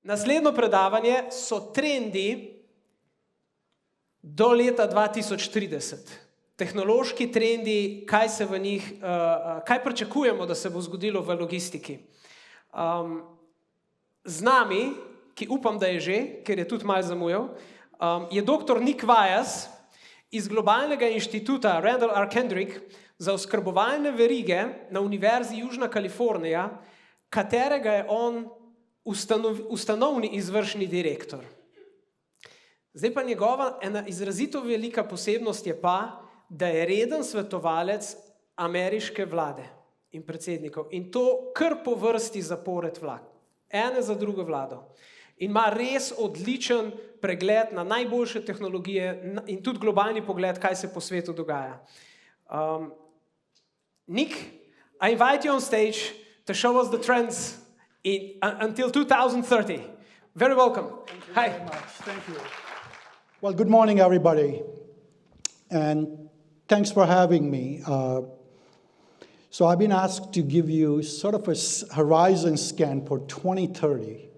Naslednjo predavanje so trendi do leta 2030. Tehnološki trendi, kaj se v njih, kaj pričakujemo, da se bo zgodilo v logistiki. Z nami, ki upam, da je že, ker je tudi malo zamujal, je dr. Vyas iz globalnega inštituta Randall R. Kendrick za oskrbovalne verige na Univerzi Južna Kalifornija, katerega je on ustanovni izvršni direktor. Zdaj pa njegova ena izrazito velika posebnost je pa, da je reden svetovalec ameriške vlade in predsednikov. In to kar po vrsti zapored vlad. Ene za drugo vlado. In ima res odličen pregled na najboljše tehnologije in tudi globalni pogled, kaj se po svetu dogaja. Nick, I invite you on stage to show us the trends until 2030. Very welcome. Thank you Hi. very much. Thank you. Well, good morning, everybody. And thanks for having me. So I've been asked to give you sort of a horizon scan for 2030.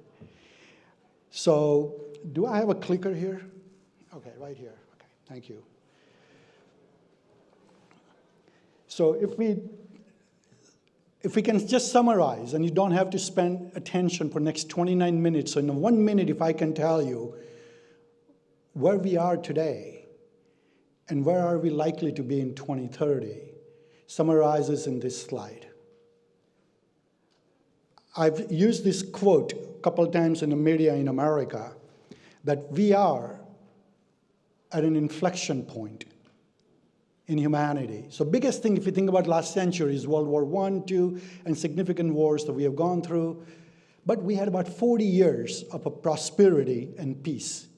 So do I have a clicker here? Okay, right here. Okay, thank you. So if we can just summarize, and you don't have to spend attention for the next 29 minutes, so in 1 minute, if I can tell you where we are today and where are we likely to be in 2030, summarizes in this slide. I've used this quote a couple of times in the media in America, that we are at an inflection point in humanity. So biggest thing, if you think about last century, is World War I, II, and significant wars that we have gone through. But we had about 40 years of a prosperity and peace.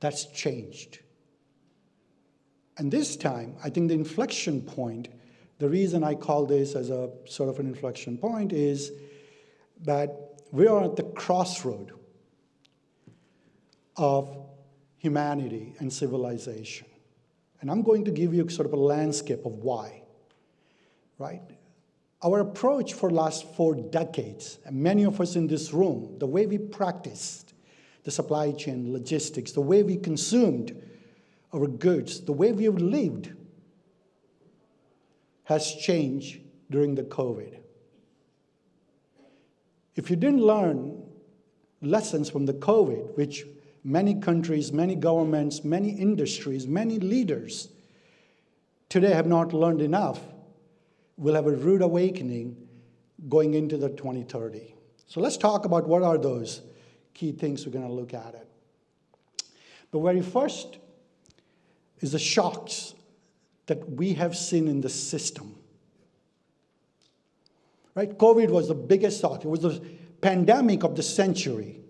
That's changed. And this time, I think the inflection point, the reason I call this as a sort of an inflection point is that we are at the crossroad of humanity and civilization. And I'm going to give you sort of a landscape of why, right? Our approach for the last 4 decades, and many of us in this room, the way we practiced the supply chain, logistics, the way we consumed our goods, the way we have lived has changed during the COVID. If you didn't learn lessons from the COVID, which many countries, many governments, many industries, many leaders today have not learned enough, we'll have a rude awakening going into the 2030. So let's talk about what are those key things we're going to look at it. The very first is the shocks that we have seen in the system. Right? COVID was the biggest shock. It was the pandemic of the century.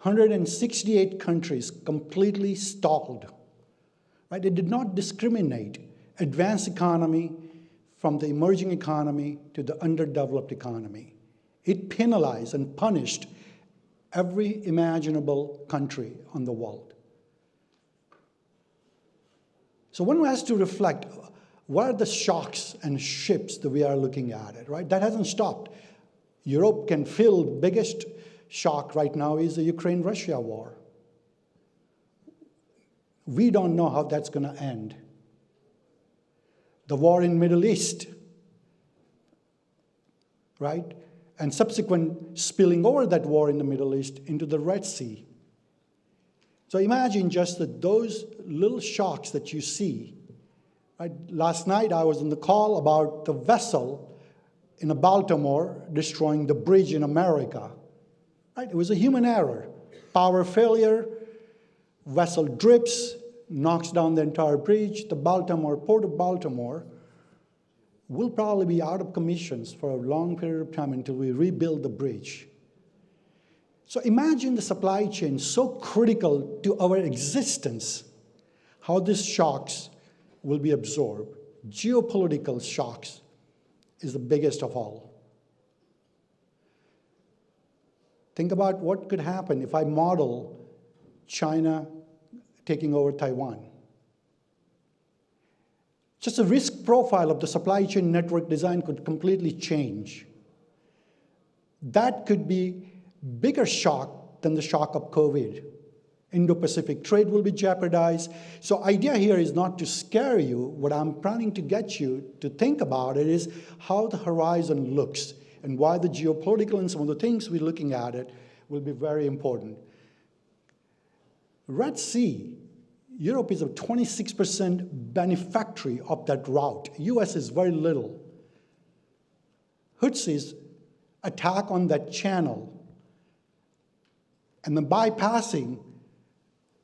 168 countries completely stalled. Right? It did not discriminate advanced economy from the emerging economy to the underdeveloped economy. It penalized and punished every imaginable country on the world. So one has to reflect, what are the shocks and shifts that we are looking at it, right? That hasn't stopped. Europe can feel the biggest shock right now is the Ukraine-Russia war. We don't know how that's going to end. The war in the Middle East, right? And subsequent spilling over that war in the Middle East into the Red Sea. So imagine just that those little shocks that you see. Right? Last night I was on the call about the vessel in Baltimore destroying the bridge in America. Right? It was a human error. Power failure, vessel drips, knocks down the entire bridge. The Port of Baltimore will probably be out of commissions for a long period of time until we rebuild the bridge. So imagine the supply chain so critical to our existence, how these shocks will be absorbed. Geopolitical shocks is the biggest of all. Think about what could happen if I model China taking over Taiwan. Just the risk profile of the supply chain network design could completely change. that could be bigger shock than the shock of COVID. Indo-Pacific trade will be jeopardized. So idea here is not to scare you. What I'm planning to get you to think about it is how the horizon looks and why the geopolitical and some of the things we're looking at it will be very important. Red Sea, Europe is a 26% beneficiary of that route. US is very little. Houthis attack on that channel, and the bypassing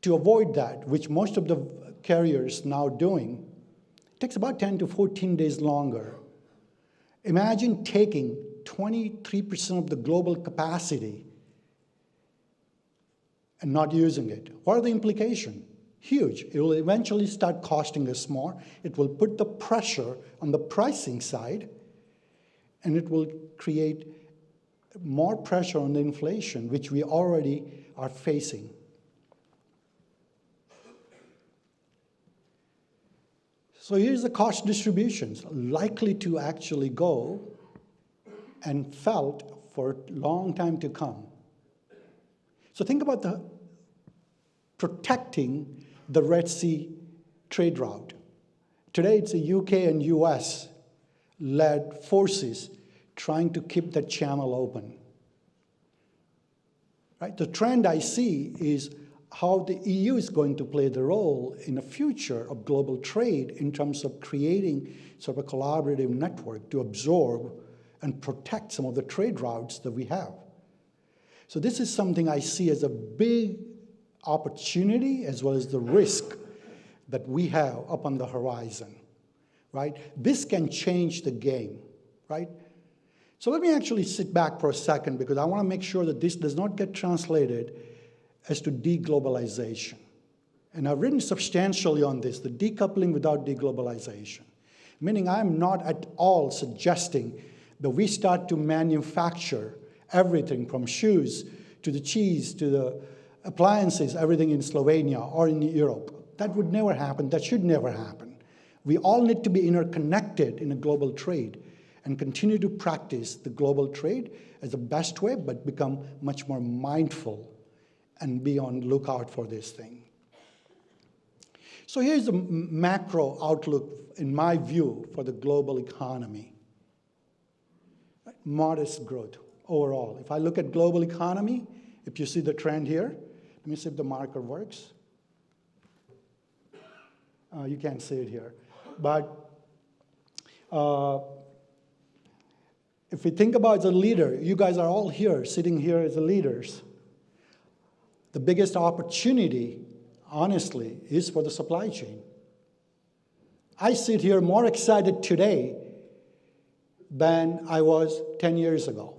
to avoid that, which most of the carriers now doing, takes about 10 to 14 days longer. Imagine taking 23% of the global capacity and not using it. What are the implications? Huge. It will eventually start costing us more. It will put the pressure on the pricing side, and it will create more pressure on the inflation, which we already are facing. So here's the cost distributions likely to actually go and felt for a long time to come. So think about the protecting the Red Sea trade route. Today it's the UK and US led forces trying to keep that channel open. Right? The trend I see is how the EU is going to play the role in the future of global trade in terms of creating sort of a collaborative network to absorb and protect some of the trade routes that we have. So this is something I see as a big opportunity as well as the risk that we have up on the horizon, right? This can change the game, right? So let me actually sit back for a second because I want to make sure that this does not get translated as to deglobalization. And I've written substantially on this, the decoupling without deglobalization, meaning I'm not at all suggesting that we start to manufacture everything from shoes to the cheese to the appliances, everything in Slovenia or in Europe. That would never happen. That should never happen. We all need to be interconnected in a global trade and continue to practice the global trade as the best way, but become much more mindful and be on lookout for this thing. So here's the macro outlook, in my view, for the global economy. Modest growth overall. If I look at global economy, if you see the trend here, let me see if the marker works. You can't see it here. But if we think about the leader, you guys are all here, sitting here as the leaders. The biggest opportunity, honestly, is for the supply chain. I sit here more excited today than I was 10 years ago.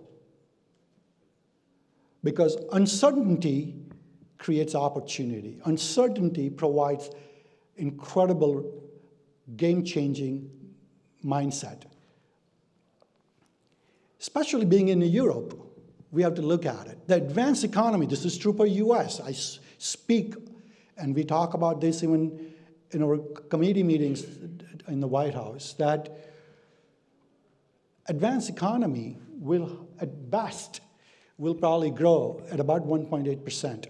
Because uncertainty creates opportunity. Uncertainty provides incredible game-changing mindset. Especially being in Europe, we have to look at it. The advanced economy, this is true for US. I speak, and we talk about this even in our committee meetings in the White House, that advanced economy will, at best, will probably grow at about 1.8%,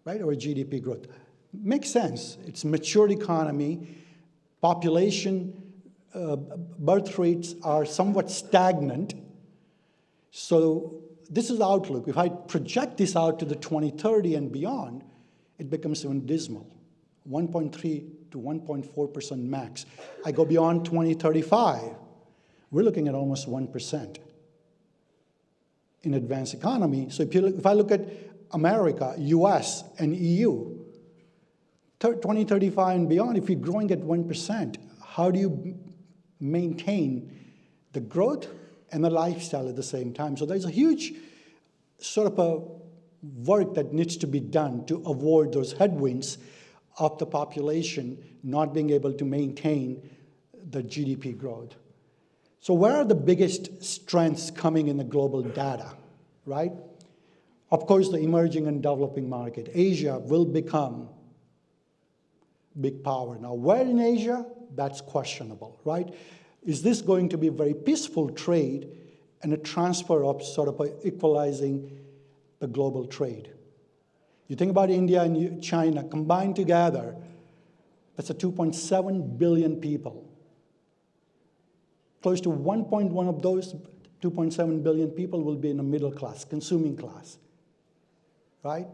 right, or GDP growth. Makes sense. It's a mature economy. Population birth rates are somewhat stagnant. So this is the outlook. If I project this out to the 2030 and beyond, it becomes even dismal. 1.3 to 1.4% max. I go beyond 2035, we're looking at almost 1% in advanced economy. So if I look at America, US, and EU, 2035 and beyond, if you're growing at 1%, how do you maintain the growth and the lifestyle at the same time? So there's a huge sort of a work that needs to be done to avoid those headwinds of the population not being able to maintain the GDP growth. So where are the biggest strengths coming in the global data, right? Of course, the emerging and developing market. Asia will become big power. Now, where in Asia? That's questionable, right? Is this going to be very peaceful trade and a transfer of sort of equalizing the global trade. You think about India and China combined together, that's a 2.7 billion people. Close to 1.1 of those 2.7 billion people will be in the middle class, consuming class, right?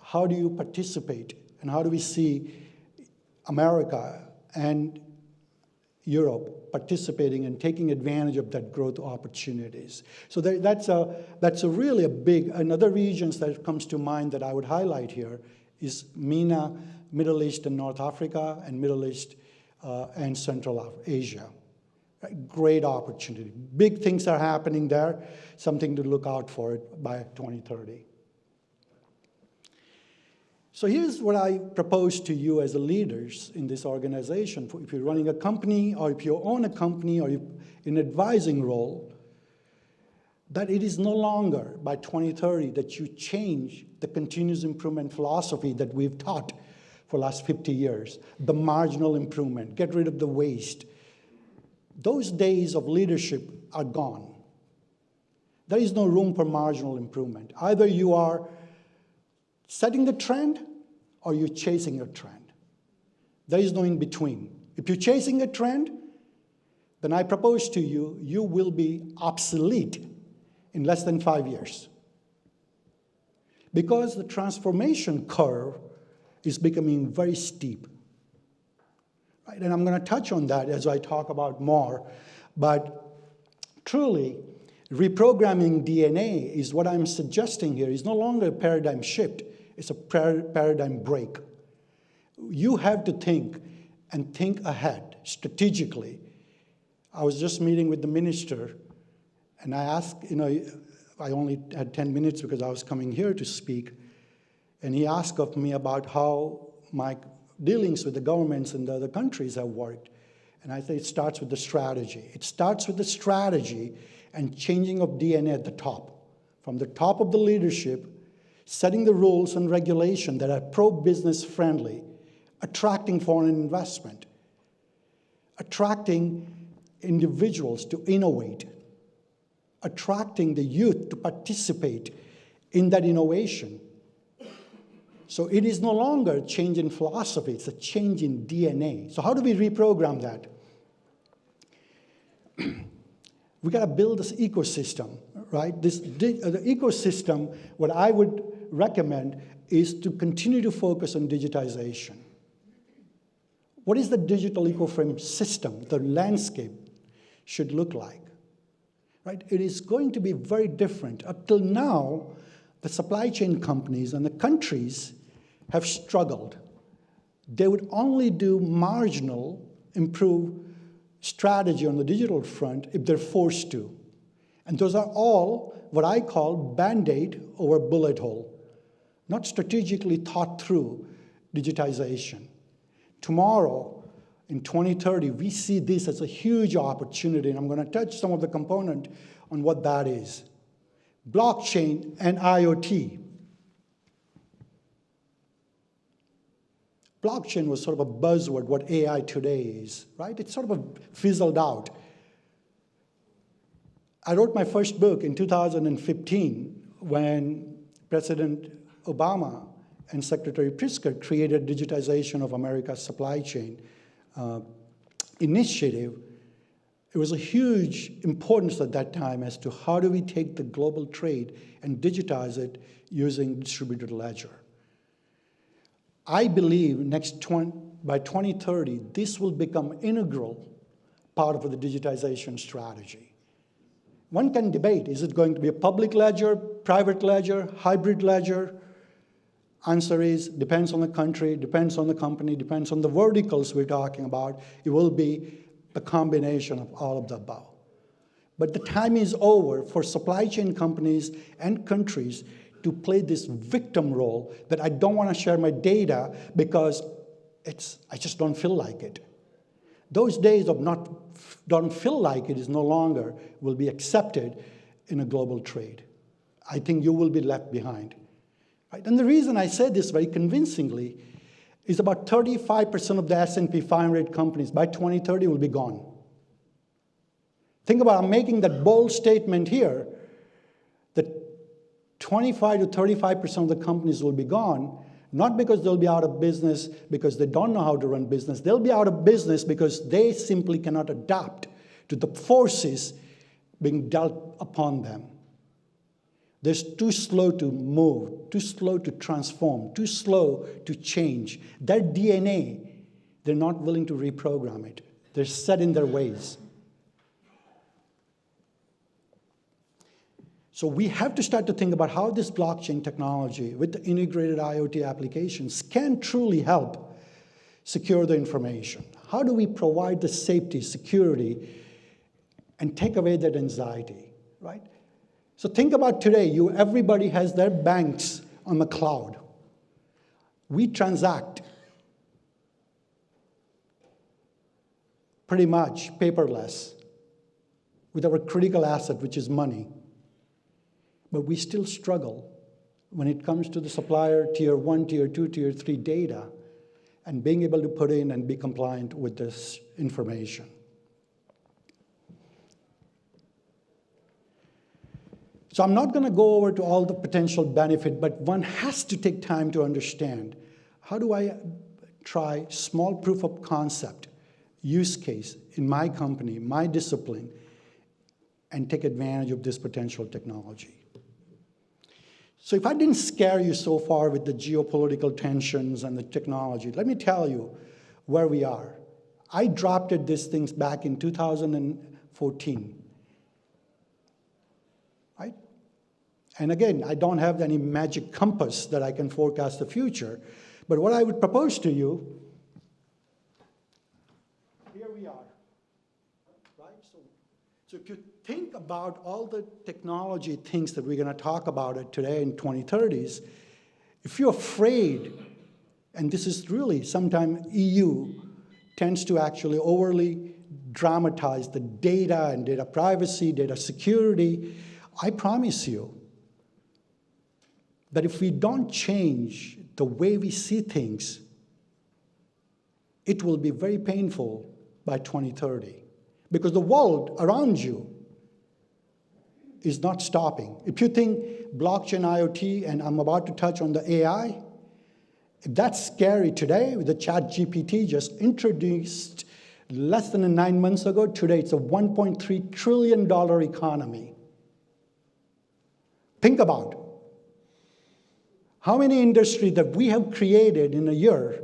How do you participate, and how do we see America and Europe participating and taking advantage of that growth opportunities? So that's a really a big, another regions that comes to mind that I would highlight here is MENA, Middle East and North Africa, and Middle East and Central Asia. Right? Great opportunity. Big things are happening there, something to look out for it by 2030. So here's what I propose to you as leaders in this organization. If you're running a company, or if you own a company, or you're in an advising role, that it is no longer by 2030 that you change the continuous improvement philosophy that we've taught for the last 50 years, the marginal improvement, get rid of the waste. Those days of leadership are gone. There is no room for marginal improvement. Either you are setting the trend or you're chasing a trend. There is no in between. If you're chasing a trend, then I propose to you, you will be obsolete in less than 5 years. Because the transformation curve is becoming very steep. Right? And I'm going to touch on that as I talk about more. But truly, reprogramming DNA is what I'm suggesting here. It's no longer a paradigm shift. It's a paradigm break. You have to think and think ahead strategically. I was just meeting with the minister, and I asked, I only had 10 minutes because I was coming here to speak, and he asked of me about how my dealings with the governments in the other countries have worked. And I say it starts with the strategy. It starts with the strategy and changing of DNA at the top. From the top of the leadership, setting the rules and regulation that are pro-business friendly, attracting foreign investment, attracting individuals to innovate, attracting the youth to participate in that innovation. So it is no longer a change in philosophy, it's a change in DNA. So how do we reprogram that? We got to build this ecosystem, right? The ecosystem, what I would recommend is to continue to focus on digitization. What is the digital ecoframe system, the landscape should look like? Right? It is going to be very different. Up till now, the supply chain companies and the countries have struggled. They would only do marginal, improve strategy on the digital front if they're forced to. And those are all what I call Band-Aid over bullet hole, not strategically thought through digitization. Tomorrow, in 2030, we see this as a huge opportunity, and I'm going to touch some of the component on what that is. Blockchain and IoT. Blockchain was sort of a buzzword, what AI today is, right? It sort of fizzled out. I wrote my first book in 2015 when President Obama and Secretary Pritzker created digitization of America's supply chain initiative. It was a huge importance at that time as to how do we take the global trade and digitize it using distributed ledger. I believe by 2030, this will become integral part of the digitization strategy. One can debate, is it going to be a public ledger, private ledger, hybrid ledger? Answer is, depends on the country, depends on the company, depends on the verticals we're talking about. It will be a combination of all of the above. But the time is over for supply chain companies and countries to play this victim role that I don't want to share my data because I just don't feel like it. Those days of don't feel like it is no longer will be accepted in a global trade. I think you will be left behind. Right? And the reason I say this very convincingly is about 35% of the S&P 500 companies by 2030 will be gone. Think about, I'm making that bold statement here that 25 to 35% of the companies will be gone, not because they'll be out of business because they don't know how to run business. They'll be out of business because they simply cannot adapt to the forces being dealt upon them. They're too slow to move, too slow to transform, too slow to change. Their DNA, they're not willing to reprogram it. They're set in their ways. So we have to start to think about how this blockchain technology with the integrated IoT applications can truly help secure the information. How do we provide the safety, security, and take away that anxiety, right? So think about today, everybody has their banks on the cloud. We transact pretty much paperless with our critical asset, which is money. But we still struggle when it comes to the supplier tier 1, tier 2, tier 3 data and being able to put in and be compliant with this information. So I'm not going to go over to all the potential benefit, but one has to take time to understand, how do I try small proof of concept, use case in my company, my discipline, and take advantage of this potential technology? So if I didn't scare you so far with the geopolitical tensions and the technology, let me tell you where we are. I drafted these things back in 2014. Right? And again, I don't have any magic compass that I can forecast the future. But what I would propose to you, here we are. Right? So if you think about all the technology things that we're going to talk about it today in 2030s, if you're afraid, and this is really sometimes EU tends to actually overly dramatize the data and data privacy, data security, I promise you that if we don't change the way we see things, it will be very painful by 2030. Because the world around you is not stopping. If you think blockchain, IoT, and I'm about to touch on the AI, if that's scary today, with the ChatGPT just introduced less than 9 months ago, today it's a $1.3 trillion economy. Think about how many industries that we have created in a year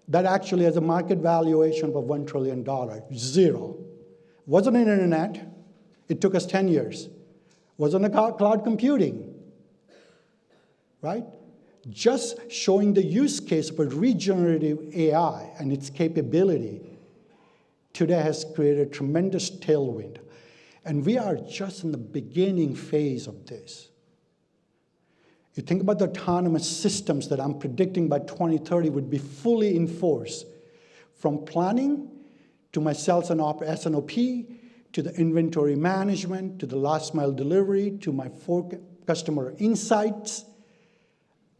that actually has a market valuation of $1 trillion. Zero. Wasn't an internet. It took us 10 years. Wasn't a cloud computing. Right? Just showing the use case for regenerative AI and its capability today has created a tremendous tailwind. And we are just in the beginning phase of this. You think about the autonomous systems that I'm predicting by 2030 would be fully in force, from planning to my sales and S&OP, to the inventory management, to the last mile delivery, to my customer insights.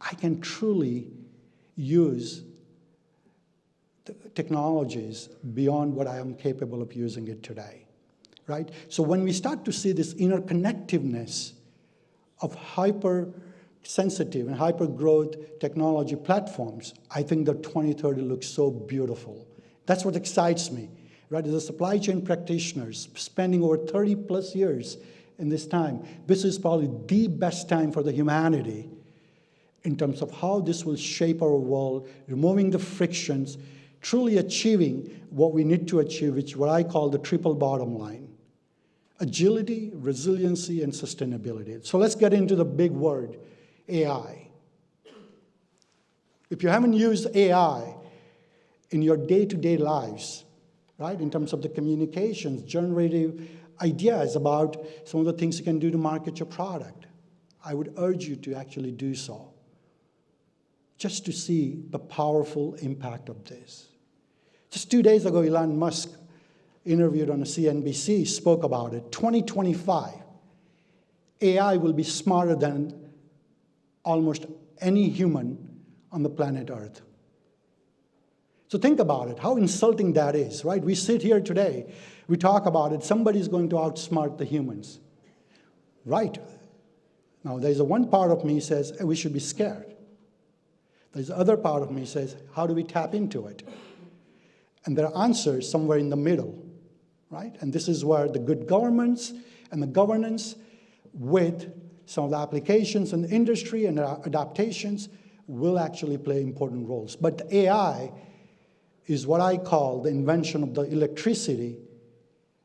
I can truly use the technologies beyond what I am capable of using it today, right? So when we start to see this interconnectiveness of hyper-sensitive and hyper-growth technology platforms, I think that 2030 looks so beautiful. That's what excites me, right? As a supply chain practitioner, spending over 30 plus years in this time, this is probably the best time for the humanity in terms of how this will shape our world, removing the frictions, truly achieving what we need to achieve, which is what I call the triple bottom line: agility, resiliency, and sustainability. So let's get into the big word, AI. If you haven't used AI in your day-to-day lives, right, in terms of the communications, generative ideas about some of the things you can do to market your product, I would urge you to actually do so, just to see the powerful impact of this. Just 2 days ago, Elon Musk, interviewed on a CNBC, spoke about it. 2025, AI will be smarter than almost any human on the planet Earth. So think about it, how insulting that is, right? We sit here today, we talk about it, somebody's going to outsmart the humans. Right. Now, there's a one part of me says, hey, we should be scared. There's the other part of me says, how do we tap into it? And there are answers somewhere in the middle, right? And this is where the good governments and the governance with some of the applications in the industry and adaptations will actually play important roles. But the AI is what I call the invention of the electricity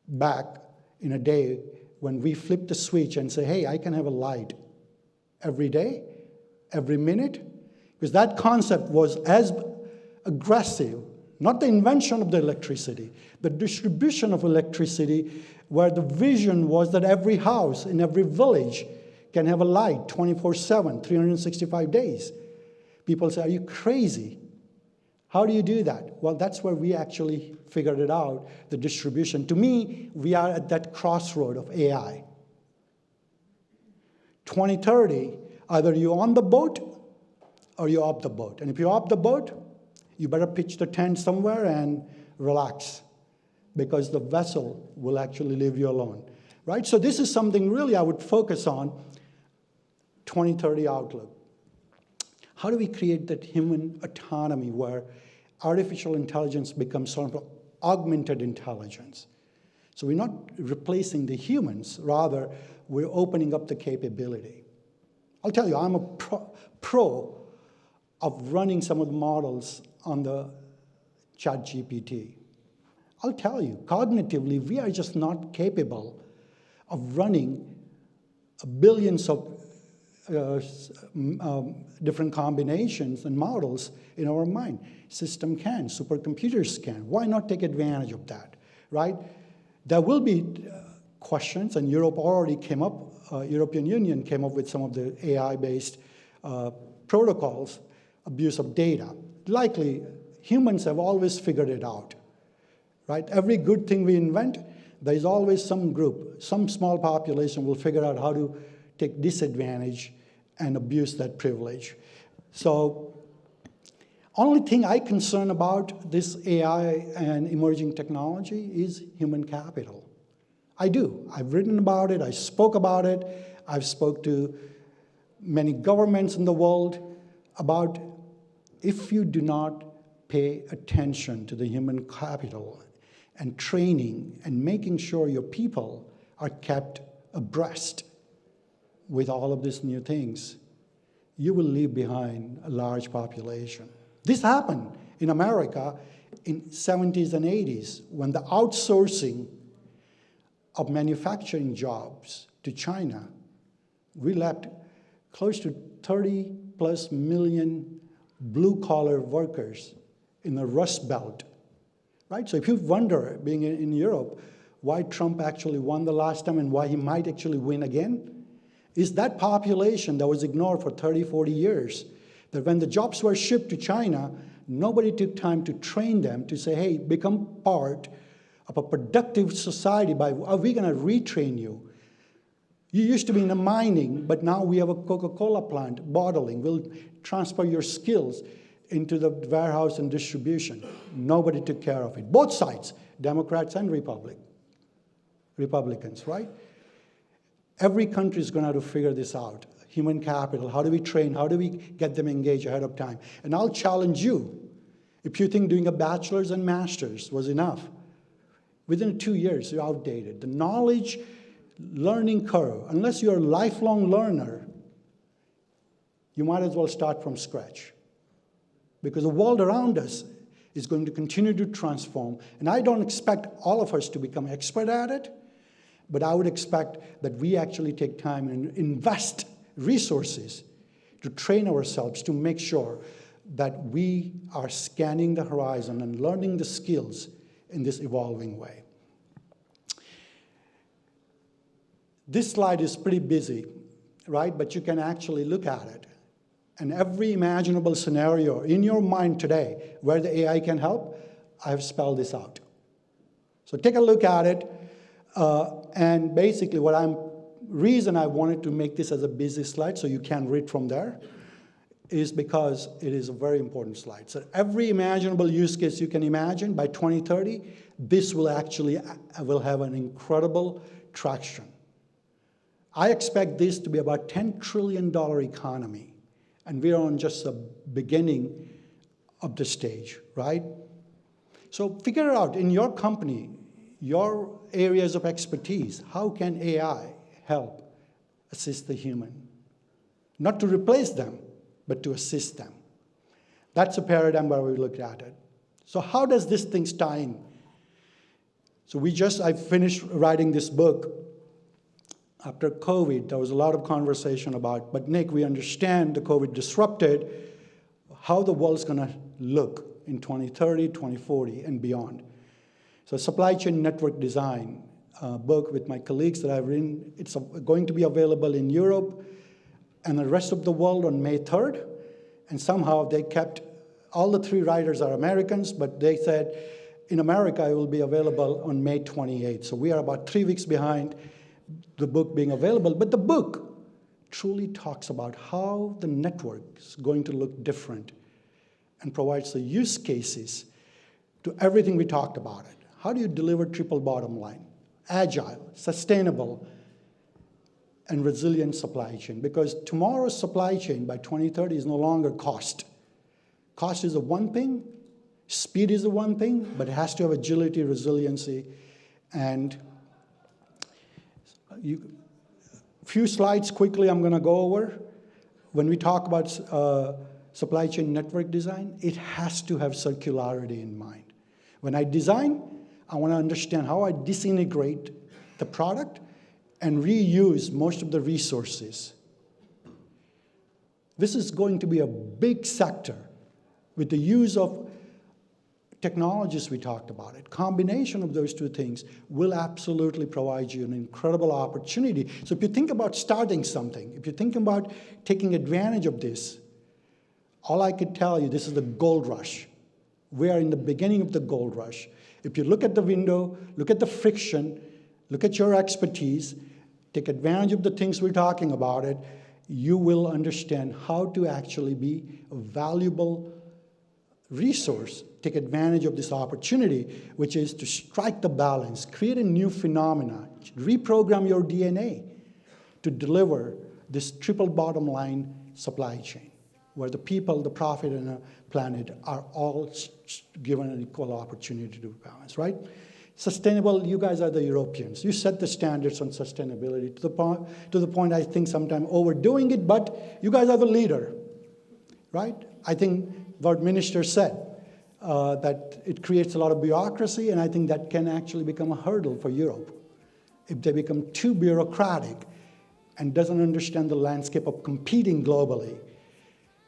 back in a day when we flip the switch and say, hey, I can have a light every day, every minute, because that concept was as aggressive, not the invention of the electricity, the distribution of electricity, where the vision was that every house in every village can have a light 24/7, 365 days. People say, are you crazy? How do you do that? Well, that's where we actually figured it out, the distribution. To me, we are at that crossroad of AI. 2030, either you're on the boat or you're off the boat. And if you're off the boat, you better pitch the tent somewhere and relax, because the vessel will actually leave you alone, right? So this is something really I would focus on, 2030 outlook. How do we create that human autonomy where artificial intelligence becomes sort of augmented intelligence? So we're not replacing the humans, rather we're opening up the capability. I'll tell you, I'm a pro of running some of the models on the ChatGPT. I'll tell you, cognitively, we are just not capable of running billions of different combinations and models in our mind. System can, supercomputers can. Why not take advantage of that, right? There will be questions, and Europe already came up, European Union came up with some of the AI-based protocols, abuse of data. Likely, humans have always figured it out, right? Every good thing we invent, there's always some group, some small population will figure out how to take disadvantage and abuse that privilege. So, only thing I concern about this AI and emerging technology is human capital. I do. I've written about it. I spoke about it. I've spoke to many governments in the world about if you do not pay attention to the human capital and training and making sure your people are kept abreast with all of these new things, you will leave behind a large population. This happened in America in 70s and 80s when the outsourcing of manufacturing jobs to China, we left close to 30 plus million blue-collar workers in the Rust Belt, right? So if you wonder, being in Europe, why Trump actually won the last time and why he might actually win again, is that population that was ignored for 30, 40 years, that when the jobs were shipped to China, nobody took time to train them to say, hey, become part of a productive society by, are we going to retrain you? You used to be in the mining, but now we have a Coca-Cola plant, bottling. We'll transfer your skills into the warehouse and distribution. Nobody took care of it. Both sides, Democrats and Republicans, right? Every country is going to have to figure this out. Human capital, how do we train? How do we get them engaged ahead of time? And I'll challenge you, if you think doing a bachelor's and master's was enough, within 2 years, you're outdated. The knowledge learning curve, unless you're a lifelong learner, you might as well start from scratch. Because the world around us is going to continue to transform. And I don't expect all of us to become expert at it, but I would expect that we actually take time and invest resources to train ourselves to make sure that we are scanning the horizon and learning the skills in this evolving way. This slide is pretty busy, right? But you can actually look at it. And every imaginable scenario in your mind today where the AI can help, I have spelled this out. So take a look at it. And basically reason I wanted to make this as a busy slide so you can read from there is because it is a very important slide. So every imaginable use case you can imagine, by 2030, this will actually have an incredible traction. I expect this to be about $10 trillion economy, and we are on just the beginning of the stage, right? So figure out in your company, your areas of expertise, how can AI help assist the human? Not to replace them, but to assist them. That's a paradigm where we look at it. So how does this thing tie in? So I finished writing this book. After COVID, there was a lot of conversation about, but Nick, we understand the COVID disrupted how the world's gonna look in 2030, 2040, and beyond. So supply chain network design book with my colleagues that I've written, it's going to be available in Europe and the rest of the world on May 3rd. And somehow they kept, all the 3 writers are Americans, but they said, in America, it will be available on May 28th. So we are about 3 weeks behind the book being available. But the book truly talks about how the network is going to look different and provides the use cases to everything we talked about it. How do you deliver triple bottom line? Agile, sustainable, and resilient supply chain. Because tomorrow's supply chain by 2030 is no longer cost. Cost is the one thing, speed is the one thing, but it has to have agility, resiliency, and few slides quickly I'm going to go over. When we talk about supply chain network design, it has to have circularity in mind. When I design, I want to understand how I disintegrate the product and reuse most of the resources. This is going to be a big sector with the use of technologies we talked about. It. Combination of those two things will absolutely provide you an incredible opportunity. So if you think about starting something, if you think about taking advantage of this, all I could tell you, this is the gold rush. We are in the beginning of the gold rush. If you look at the window, look at the friction, look at your expertise, take advantage of the things we're talking about it, you will understand how to actually be a valuable resource, take advantage of this opportunity, which is to strike the balance, create a new phenomena, reprogram your DNA to deliver this triple bottom line supply chain, where the people, the profit, and the planet are all given an equal opportunity to balance, right? Sustainable, you guys are the Europeans. You set the standards on sustainability to the point I think sometimes overdoing it, but you guys are the leader, right? I think what Minister said, that it creates a lot of bureaucracy, and I think that can actually become a hurdle for Europe if they become too bureaucratic and doesn't understand the landscape of competing globally.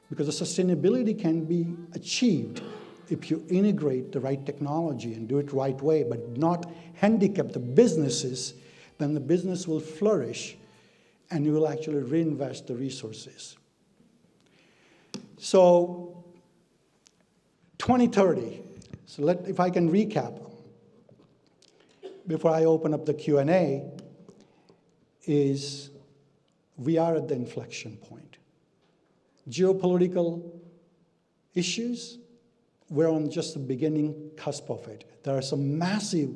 Because the sustainability can be achieved if you integrate the right technology and do it the right way, but not handicap the businesses, then the business will flourish and you will actually reinvest the resources. So 2030, so if I can recap before I open up the Q&A, is we are at the inflection point. Geopolitical issues, we're on just the beginning cusp of it. There are some massive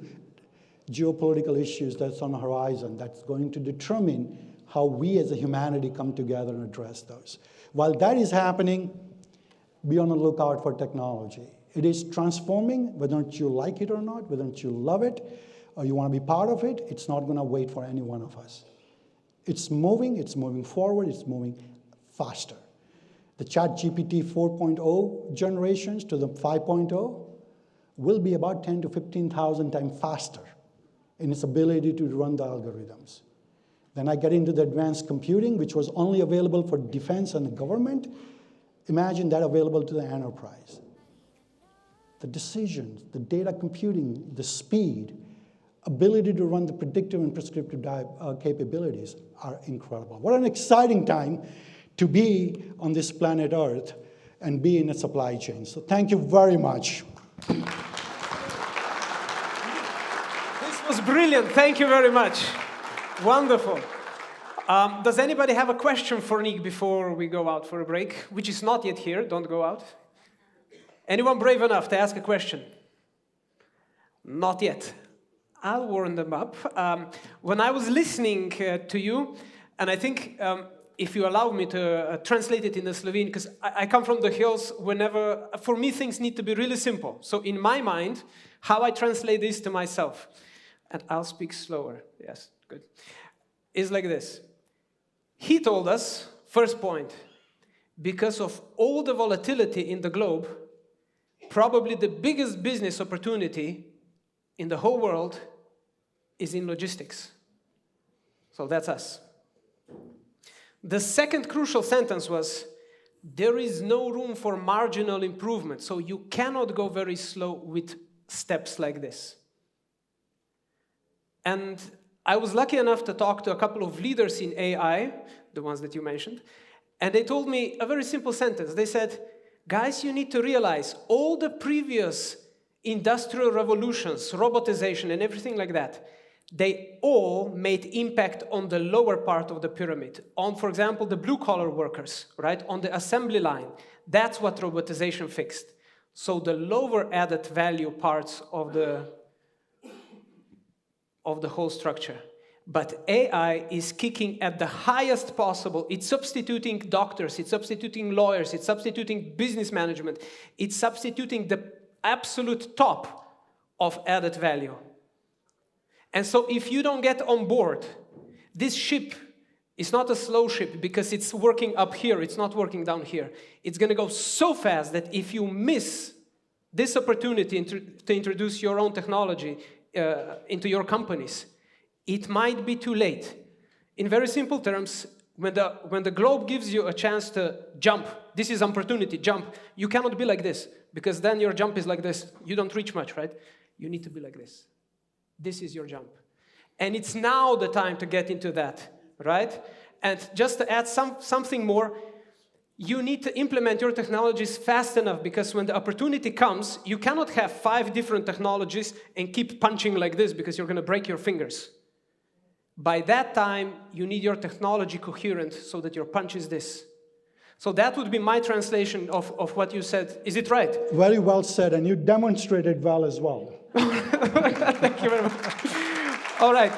geopolitical issues that's on the horizon that's going to determine how we as a humanity come together and address those. While that is happening, be on the lookout for technology. It is transforming, whether you like it or not, whether you love it, or you want to be part of it, it's not going to wait for any one of us. It's moving forward, it's moving faster. The ChatGPT 4.0 generations to the 5.0 will be about 10 to 15,000 times faster in its ability to run the algorithms. Then I get into the advanced computing, which was only available for defense and the government. Imagine that available to the enterprise. The decisions, the data computing, the speed, ability to run the predictive and prescriptive capabilities are incredible. What an exciting time to be on this planet Earth and be in a supply chain. So thank you very much. This was brilliant. Thank you very much. Wonderful. Does anybody have a question for Nick before we go out for a break? Which is not yet here, don't go out. Anyone brave enough to ask a question? Not yet. I'll warm them up. When I was listening to you, and I think if you allow me to translate it in the Slovene, because I come from the hills, for me things need to be really simple. So in my mind, how I translate this to myself, and I'll speak slower, yes, good, is like this. He told us, first point, because of all the volatility in the globe, probably the biggest business opportunity in the whole world is in logistics. So that's us. The second crucial sentence was, there is no room for marginal improvement, so you cannot go very slow with steps like this. And I was lucky enough to talk to a couple of leaders in AI, the ones that you mentioned, and they told me a very simple sentence. They said, guys, you need to realize all the previous industrial revolutions, robotization and everything like that, they all made impact on the lower part of the pyramid. On, for example, the blue-collar workers, right? On the assembly line. That's what robotization fixed. So the lower added value parts of the whole structure. But AI is kicking at the highest possible. It's substituting doctors, it's substituting lawyers, it's substituting business management, it's substituting the absolute top of added value. And so if you don't get on board, this ship is not a slow ship because it's working up here, it's not working down here. It's going to go so fast that if you miss this opportunity to introduce your own technology into your companies, it might be too late. In very simple terms, when the globe gives you a chance to jump, this is opportunity, jump, you cannot be like this, because then your jump is like this. You don't reach much, right? You need to be like this. This is your jump. And it's now the time to get into that, right? And just to add something more, you need to implement your technologies fast enough, because when the opportunity comes, you cannot have 5 different technologies and keep punching like this because you're going to break your fingers. By that time, you need your technology coherent so that your punch is this. So that would be my translation of what you said. Is it right? Very well said, and you demonstrated well as well. Thank you very much. All right.